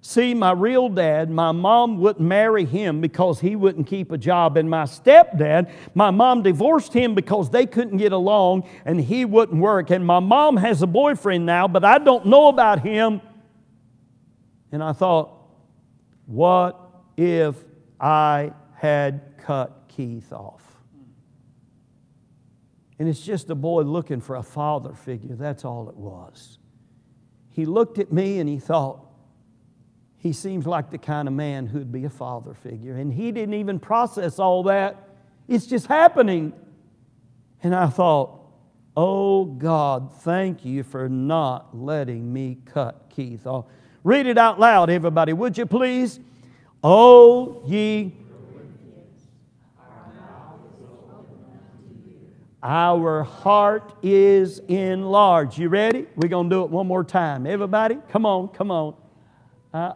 See, my real dad, my mom wouldn't marry him because he wouldn't keep a job. And my stepdad, my mom divorced him because they couldn't get along and he wouldn't work. And my mom has a boyfriend now, but I don't know about him. And I thought, what if I had cut Keith off? And it's just a boy looking for a father figure. That's all it was. He looked at me and he thought, he seems like the kind of man who'd be a father figure. And he didn't even process all that. It's just happening. And I thought, oh God, thank you for not letting me cut Keith off. Read it out loud, everybody, would you please? Oh, ye. Our heart is enlarged. You ready? We're going to do it one more time. Everybody, come on, come on.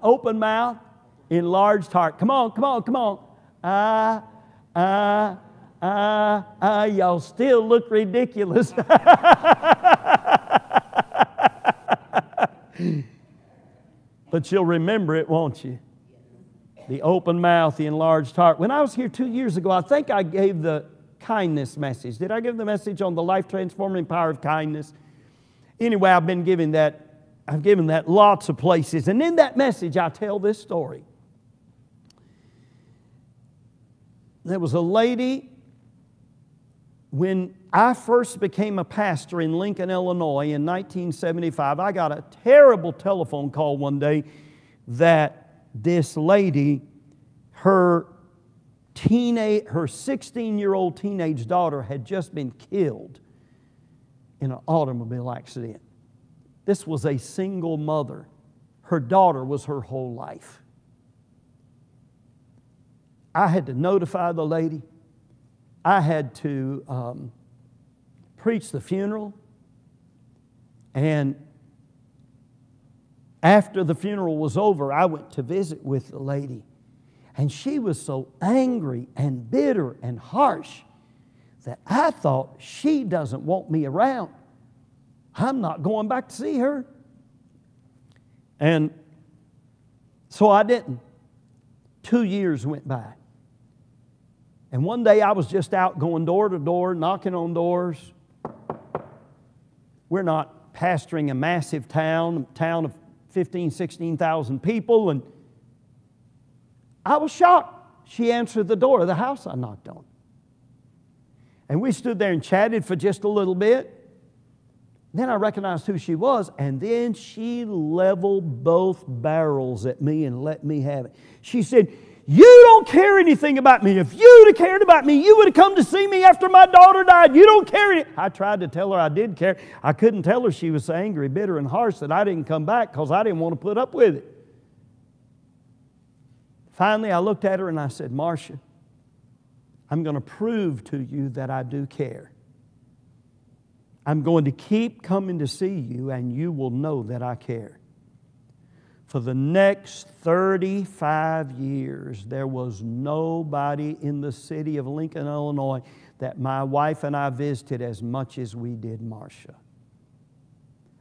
Open mouth, enlarged heart. Come on, come on, come on. Y'all still look ridiculous. But you'll remember it, won't you? The open mouth, the enlarged heart. When I was here 2 years ago, I think I gave the kindness message. Did I give the message on the life-transforming power of kindness? Anyway, I've been giving that. I've given that lots of places. And in that message, I tell this story. There was a lady when I first became a pastor in Lincoln, Illinois in 1975, I got a terrible telephone call one day that this lady, her 16-year-old teenage daughter had just been killed in an automobile accident. This was a single mother. Her daughter was her whole life. I had to notify the lady. I had to preach the funeral. And after the funeral was over, I went to visit with the lady. And she was so angry and bitter and harsh that I thought, she doesn't want me around. I'm not going back to see her. And so I didn't. 2 years went by. And one day I was just out going door to door, knocking on doors. We're not pastoring a massive town of 15,000, 16,000 people. And I was shocked. She answered the door of the house I knocked on. And we stood there and chatted for just a little bit. Then I recognized who she was, and then she leveled both barrels at me and let me have it. She said, "You don't care anything about me. If you'd have cared about me, you would have come to see me after my daughter died. You don't care any." I tried to tell her I did care. I couldn't tell her she was so angry, bitter, and harsh that I didn't come back because I didn't want to put up with it. Finally, I looked at her and I said, "Marcia, I'm going to prove to you that I do care. I'm going to keep coming to see you, and you will know that I care." For the next 35 years, there was nobody in the city of Lincoln, Illinois, that my wife and I visited as much as we did Marcia.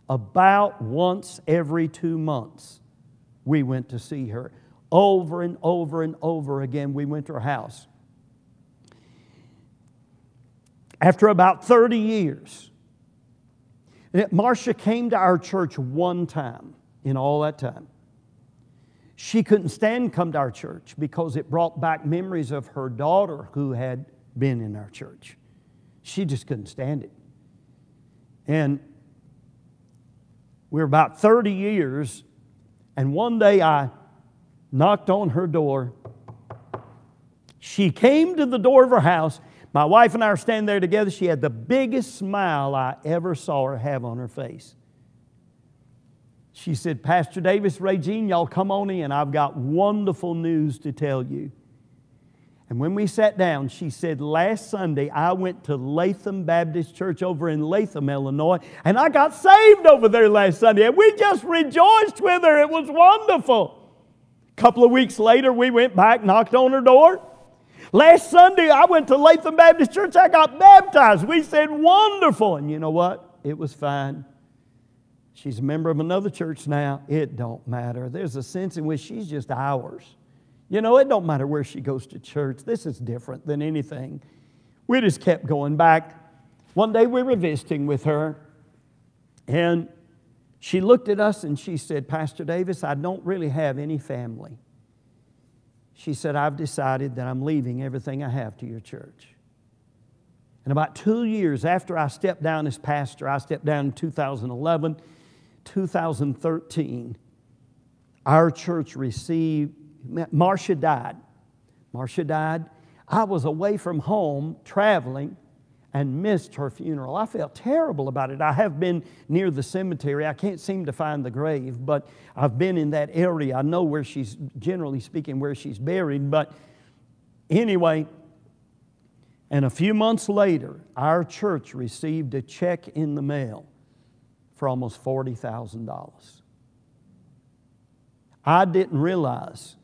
About once every 2 months, we went to see her. Over and over and over again, we went to her house. After about 30 years, Marcia came to our church one time in all that time. She couldn't stand to come to our church because it brought back memories of her daughter who had been in our church. She just couldn't stand it. And we're about 30 years, and one day I knocked on her door. She came to the door of her house. My wife and I are standing there together. She had the biggest smile I ever saw her have on her face. She said, "Pastor Davis, Regine, y'all come on in. I've got wonderful news to tell you." And when we sat down, she said, "Last Sunday I went to Latham Baptist Church over in Latham, Illinois, and I got saved over there last Sunday, and we just rejoiced with her. It was wonderful." A couple of weeks later, we went back, knocked on her door. "Last Sunday, I went to Latham Baptist Church. I got baptized." We said, "Wonderful." And you know what? It was fine. She's a member of another church now. It don't matter. There's a sense in which she's just ours. You know, it don't matter where she goes to church. This is different than anything. We just kept going back. One day we were visiting with her, and she looked at us and she said, "Pastor Davis, I don't really have any family." She said, "I've decided that I'm leaving everything I have to your church." And about 2 years after I stepped down as pastor, I stepped down in 2011, 2013, our church received, Marcia died. Marcia died. I was away from home traveling and missed her funeral. I felt terrible about it. I have been near the cemetery. I can't seem to find the grave, but I've been in that area. I know where she's, generally speaking, where she's buried. But anyway, and a few months later, our church received a check in the mail for almost $40,000. I didn't realize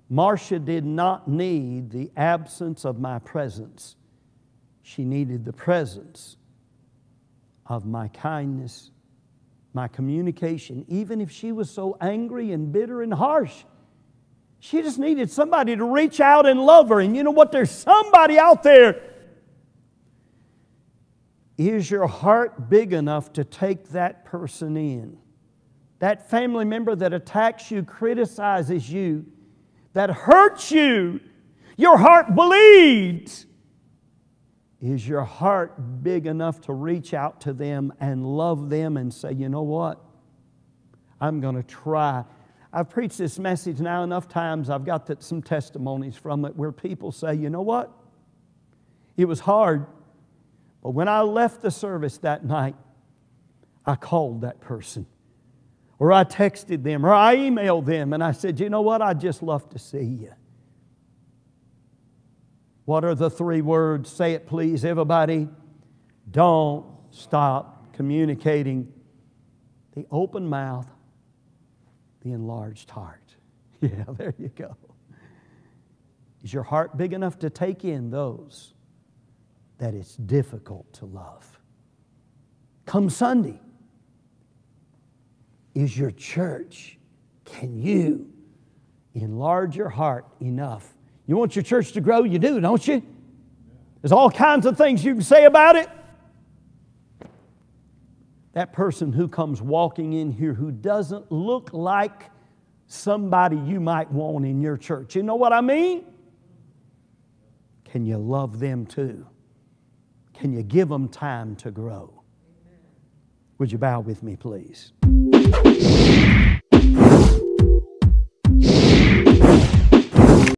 Marcia did not need the absence of my presence. She needed the presence of my kindness, my communication. Even if she was so angry and bitter and harsh, she just needed somebody to reach out and love her. And you know what? There's somebody out there. Is your heart big enough to take that person in? That family member that attacks you, criticizes you, that hurts you, your heart bleeds. Is your heart big enough to reach out to them and love them and say, you know what? I'm going to try. I've preached this message now enough times. I've got some testimonies from it where people say, you know what? It was hard, but when I left the service that night, I called that person, or I texted them, or I emailed them, and I said, you know what? I'd just love to see you. What are the 3 words? Say it, please, everybody. Don't stop communicating. The open mouth, the enlarged heart. Yeah, there you go. Is your heart big enough to take in those that it's difficult to love? Come Sunday, is your church, can you enlarge your heart enough? You want your church to grow? You do, don't you? There's all kinds of things you can say about it. That person who comes walking in here who doesn't look like somebody you might want in your church. You know what I mean? Can you love them too? Can you give them time to grow? Would you bow with me, please?